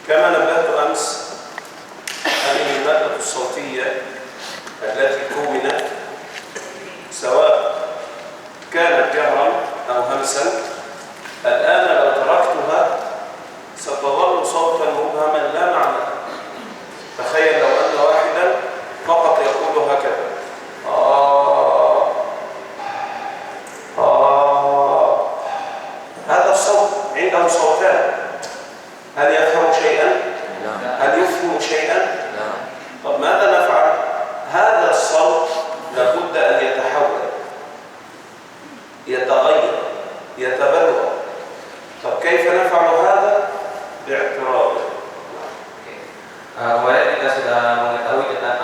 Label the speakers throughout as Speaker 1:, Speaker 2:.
Speaker 1: كما نبهت أمس، هذه المادة الصوتية التي كونت سواء كانت جهرا أو همسا، الآن لو تركتها ستظل صوتا مبهما لا معنى. تخيل لو أن واحدا فقط يقول هكذا هذا الصوت عنده صوتان، هل يفهم شيئا؟ هل يفهم شيئا؟ طب ماذا نفعل؟ هذا الصوت لابد أن يتحول، يتغير، يتبلور. طب كيف نفعل هذا؟ باعتراض.
Speaker 2: Kemarin kita sudah mengetahui tentang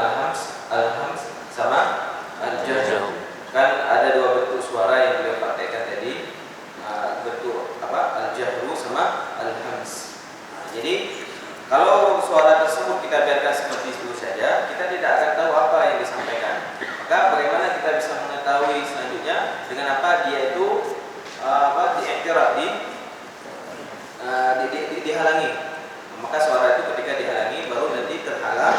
Speaker 2: al-hams sama al-jahru. Kan ada dua bentuk suara yang beliau praktekkan tadi, bentuk al-jahru sama al-hams. Jadi kalau suara tersebut kita biarkan seperti itu saja, kita tidak akan tahu apa yang disampaikan. Maka bagaimana kita bisa mengetahui selanjutnya dengan apa dia itu diiktiraf, dihalangi. Maka suara itu ketika dihalangi baru nanti terhalang,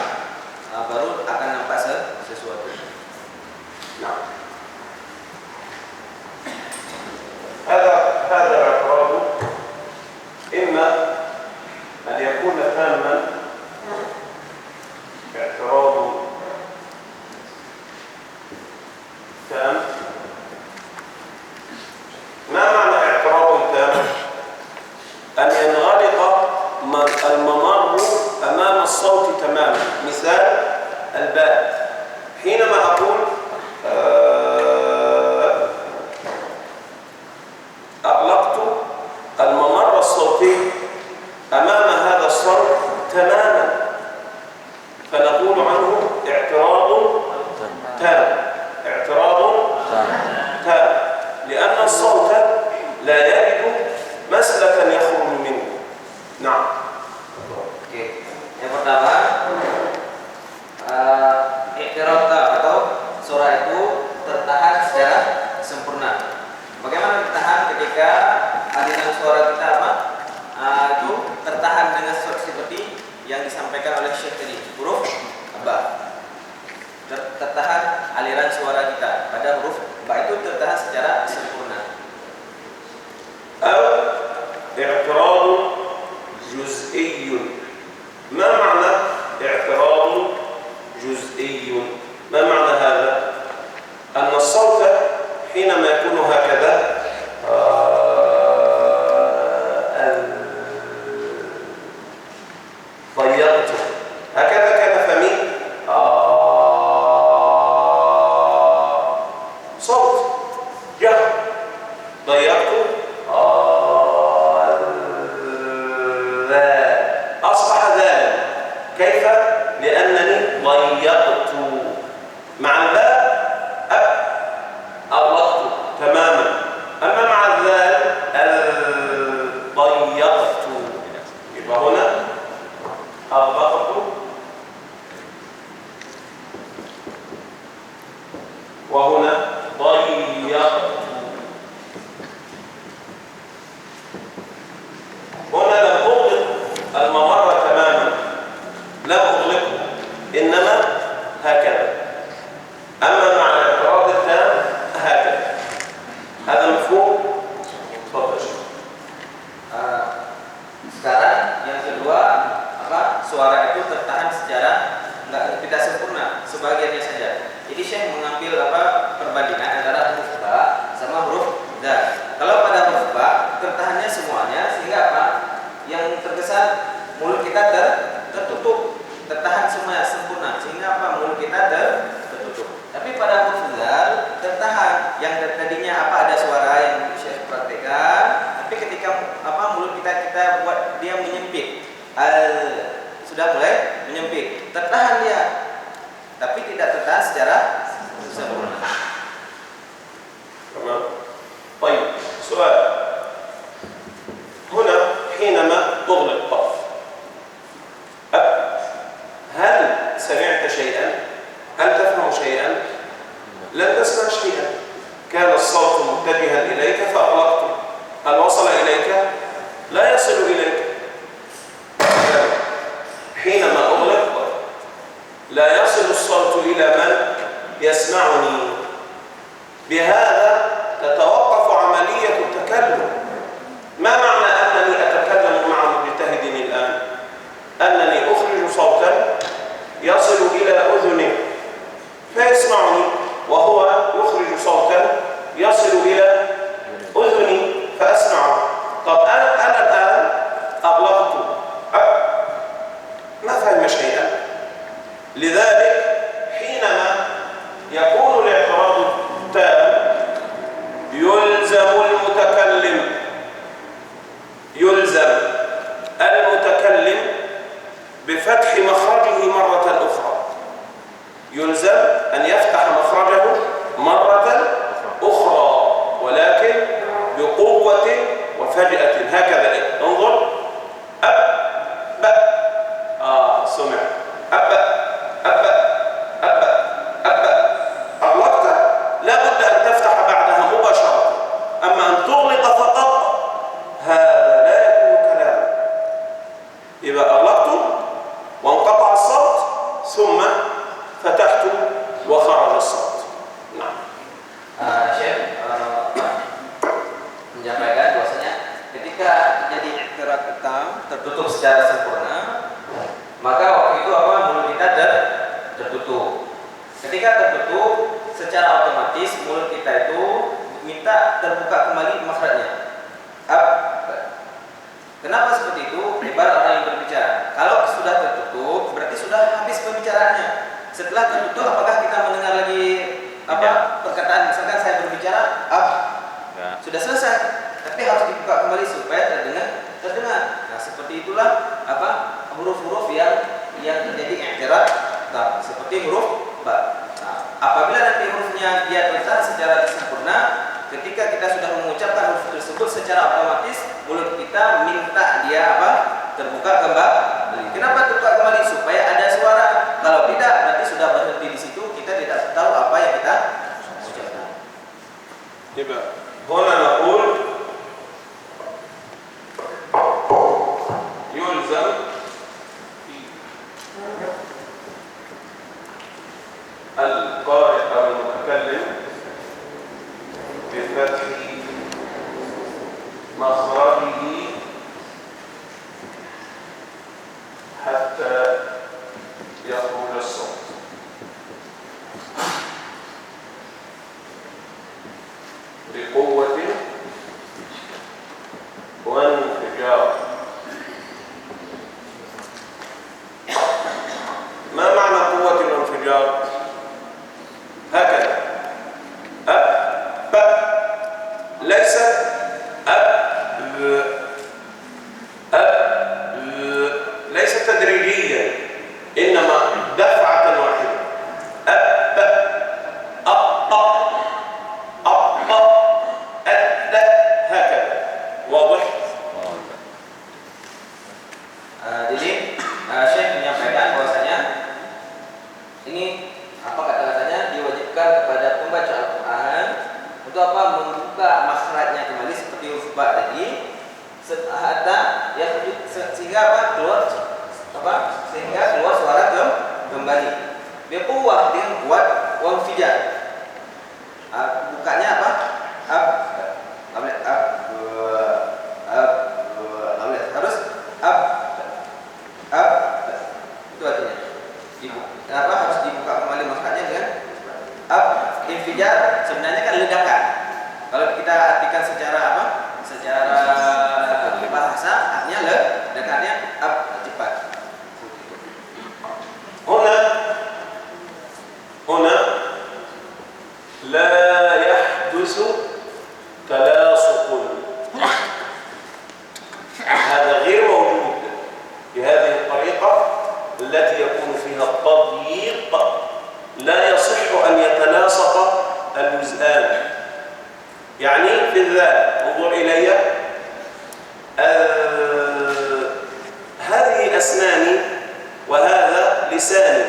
Speaker 2: baru akan nampak sesuatu.
Speaker 1: Nah, هذا الاعتراض إما أن يكون تاما، اعتراض تام. ما معنى اعتراض تام؟ أن ينغلق الممر أمام الصوت تماما. مثال الباء، حينما أقول أغلقت الممر الصوتي أمام هذا الصوت تماما، فنقول عنه اعتراض تام. اعتراض تام لأن الصوت لا يجد مسلكا يخرج منه. نعم.
Speaker 2: Oke. Yang pertama, i'tirab atau suara itu tertahan secara sempurna. Bagaimana tertahan ketika aliran suara kita itu tertahan dengan seperti yang disampaikan oleh Syekh tadi, huruf ba. Tertahan aliran suara kita pada huruf ba itu tertahan secara sempurna.
Speaker 1: اعتراض جزئي. ما معنى اعتراض جزئي؟ ما معنى هذا؟ أن الصوت حينما يكون هكذا ضيقته هكذا كان فمي صوت جهر، ضيقته أصبح ذالا. كيف؟ لأنني ضيقت مع الباء أغلقت تماما، أما مع الذال ضيقت. يبقى هنا أغلقت وهنا ضيقت. هنا لم أغلق الممر تماما، لم أغلقه، إنما هكذا. أما مع الاعتراض التام هكذا. هذا مفهوم؟ تفضل.
Speaker 2: Sekarang yang kedua, suara itu tertahan secara tidak sempurna, sebagiannya saja. Jadi Syekh mengambil perbandingan antara huruf ba sama huruf da. Kalau pada huruf ba tertahannya semuanya, sehingga yang terkesan mulut kita tertutup, tertahan semuanya sempurna, sehingga mulut kita tertutup. Tapi pada huruf zal tertahan, yang tadinya ada suara yang Syekh praktekkan, tapi ketika mulut kita buat dia menyempit, sudah mulai menyempit, tertahan dia, tapi tidak tertahan secara sempurna.
Speaker 1: تمام. طيب، سؤال هنا حينما تغلق قاف، هل سمعت شيئا؟ هل تفهم شيئا؟ لن تسمع شيئا. كان الصوت متجها إليك فأغلقته، هل وصل إليك؟ لا يصل إليك. يسمعني. بهذا تتوقف عملية التكلم. ما معنى أنني أتكلم مع مجتهد الآن؟ أنني أخرج صوتا يصل إلى أذنه فيسمعني، وهو يخرج صوتا يصل إلى أذني فأسمعه. طب أنا الآن أغلقت، ما فهم شيئا. لذلك حينما يكون الاعتراض التام يلزم المتكلم بفتح مخرجه مرة أخرى. يلزم أن يفتح مخرجه مرة أخرى، ولكن بقوة وفجأة. هكذا انظر، أب سمع، أب أغلقت، لا بد أن تفتح بعدها مباشرة. أما أن تغلق فقط هذا لا يكون كلاما. يبقى أغلقت وانقطع الصوت ثم فتحت وخرج الصوت. نعم.
Speaker 2: Syekh menyampaikan bahwasanya ketika terjadi iktiraf tam tertutup secara sempurna, maka waktu itu mulut kita tertutup. Ketika tertutup, secara otomatis mulut kita itu minta terbuka kembali makhrajnya. Kenapa seperti itu? Ibarat orang yang berbicara. Kalau sudah tertutup, berarti sudah habis pembicaraannya. Setelah tertutup, apakah kita mendengar lagi perkataan? Misalkan saya berbicara, sudah selesai, tapi harus dibuka kembali supaya terdengar. Nah, seperti itulah huruf-huruf yang terjadi i'tirad tam, seperti huruf ba. Nah, apabila nanti hurufnya dia tertahan secara sempurna, ketika kita sudah mengucapkan huruf tersebut, secara otomatis mulut kita minta dia terbuka kembali. Kenapa terbuka kembali? Supaya ada suara. Kalau tidak, berarti sudah berhenti di situ, kita tidak tahu apa yang kita ucapkan.
Speaker 1: يبقى هنا نقول يلزم القارئ أو المتكلم بفتح مخرجه حتى يخرج الصوت. بقوة وانفجار. ما معنى قوة الانفجار؟ هكذا ليست ليست تدريجيا، إنما دفعة واحدة. هكذا. واضح؟
Speaker 2: Jadi Syekh menyampaikan bahwasanya ini kata-katanya diwajibkan kepada pembaca Al-Quran untuk membuka makhrajnya kembali seperti huruf ba tadi, sehingga keluar suara kembali. Dia kuat dengan kuat wanfijar. Bukanya harus itu artinya harus dibuka kembali makhrajnya dengan infijar. Sebenarnya kan ledakan. Kalau kita artikan secara bahasa, artinya ledakannya cepat.
Speaker 1: هنا لا يحدث تلاصق. هذا غير موجود بهذه الطريقة التي يكون فيها التضييق. لا يصح أن يتلاصق الجزئان. يعني في الذال، انظر إلي، هذه أسناني وهذا لساني،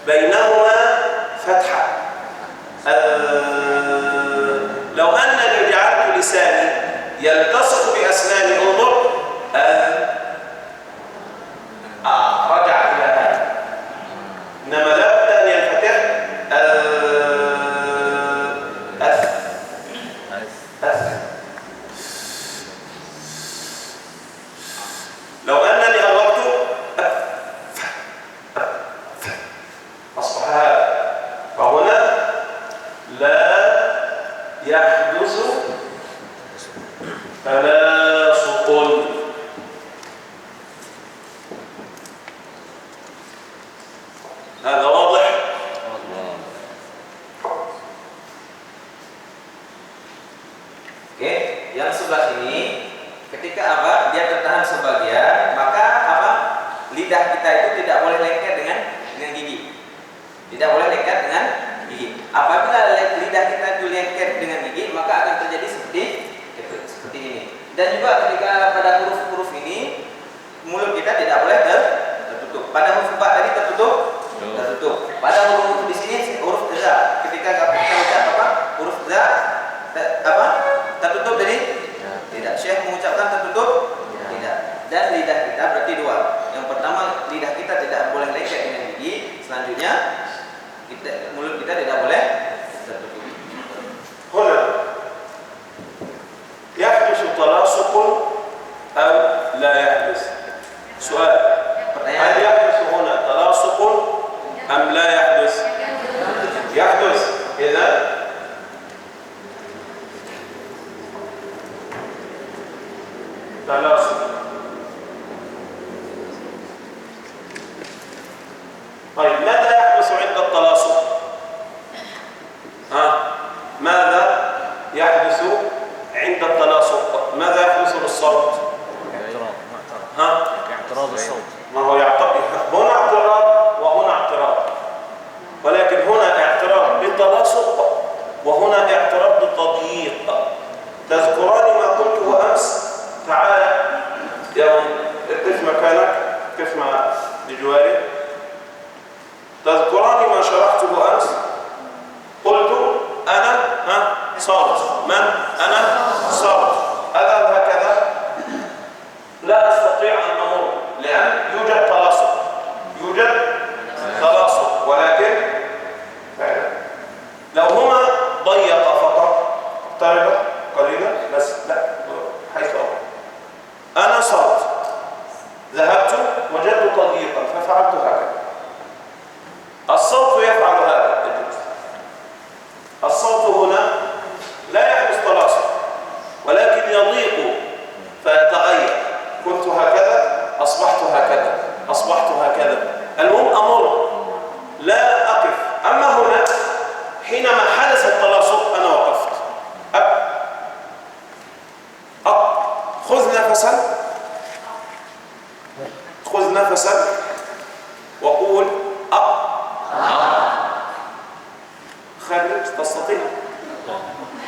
Speaker 1: بينهما فتحة. لو أنني جعلت لساني يلتصق بأسناني، انظر، رجع إلى هذا. إنما لا بد أن ينفتح
Speaker 2: lidah kita itu tidak boleh lengket dengan gigi. Tidak boleh lengket dengan gigi. Apabila lidah kita itu lengket dengan gigi, maka akan terjadi seperti itu, seperti ini. Dan juga ketika pada huruf-huruf ini mulut kita tidak boleh tertutup. Pada huruf ba tadi tertutup. Pada huruf di sini huruf za. Ketika kita ucap apa? Huruf za tertutup jadi tidak. Syekh mengucapkan tertutup tidak. Dan lidah kita berarti dua. Yang pertama, lidah kita tidak boleh lengket dengan gigi. Selanjutnya mulut kita tidak boleh tertutup.
Speaker 1: هنا يحدث تلاصق أو لا يحدث؟ سؤال، هل يحدث هنا تلاصق أم لا يحدث؟ يحدث. إذا تلاصق. طيب ماذا يحدث عند التلاصق؟ ماذا يحدث عند التلاصق؟ ماذا يحدث للصوت؟
Speaker 3: اعتراض الصوت.
Speaker 1: ما هو يعترض هنا اعتراض وهنا اعتراض، ولكن هنا اعتراض بالتلاصق وهنا اعتراض بالتضييق. تذكران ما قلته أمس؟ تعال يا اقف مكانك، اقف مع بجواري. تذكران ما شرحته أمس؟ قلت أنا صوت. من؟ أنا صوت. أذهب هكذا لا أستطيع أن أمر، لأن يوجد تلاصق، يوجد تلاصق، ولكن فعلا لو هما ضيق فقط اقترب قريبا بس، لا حيث أنا صوت، ذهبت وجدت تضييقا ففعلت هكذا. الصوت يفعل هذا. الصوت هنا لا يحدث تلاصق، ولكن يضيق فيتغير. كنت هكذا أصبحت هكذا، أصبحت هكذا. المهم أمر لا أقف. أما هنا حينما حدث التلاصق أنا وقفت. خذ نفسا، خذ نفسا وقول خرج. تستطيع؟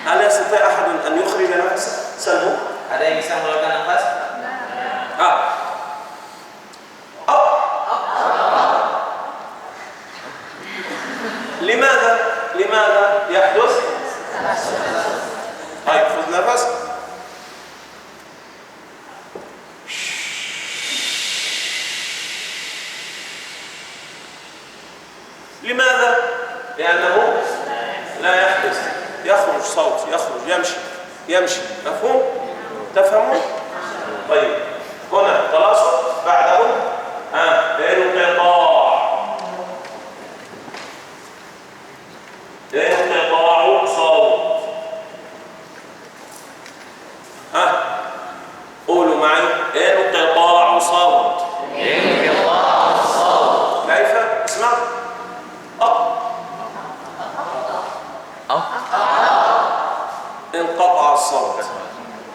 Speaker 1: هل يستطيع أحد أن يخرج نفسه؟ سلموا.
Speaker 2: Ada yang bisa mengeluarkan nafas?
Speaker 1: لماذا يحدث؟ طيب خذ نفس. لماذا؟ لأنه لا يحدث، يخرج صوت، يخرج، يمشي. مفهوم؟ تفهمون؟ طيب هنا تلاصق، بعده انقطاع صوت. قولوا معي، انقطاع صوت. كيف؟ اسمع. انقطع الصوت.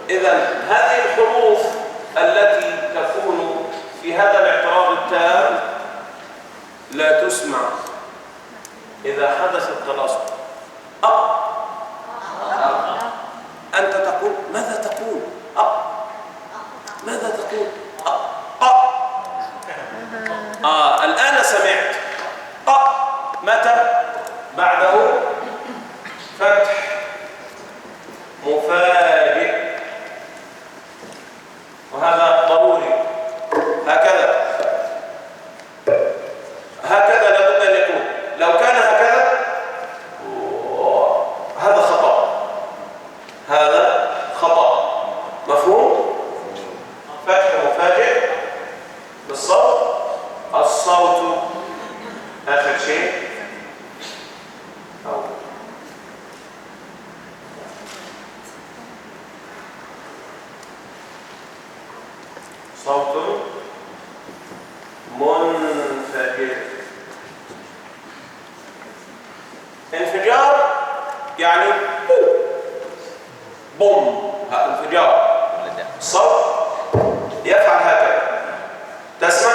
Speaker 1: إذن هذه الحروف التي تكون في هذا الاعتراض التام لا تسمع إذا حدث التلاصق. أنت تقول ماذا تقول؟ ماذا تقول؟ الآن سمعت. متى؟ بعده فتح مفاجئ، وهذا ضروري. هكذا لابد أن يكون. لو كان هكذا هذا خطأ. مفهوم؟ فتح مفاجئ بالصوت. الصوت آخر شيء. صوت منفجر. انفجار يعني بوم، انفجار. الصوت يفعل هكذا. تسمع؟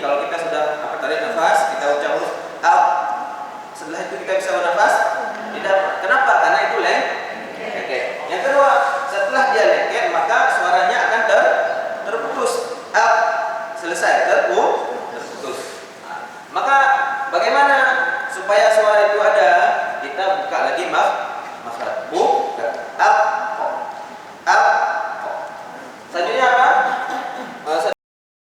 Speaker 2: kalau kita sudah tarik nafas, kita ucap huruf out. Setelah itu kita bisa bernafas? Tidak. Kenapa? Karena itu lengket. Yang kedua, setelah dia lengket maka suaranya akan terputus. Out. Selesai, terputus. Maka bagaimana supaya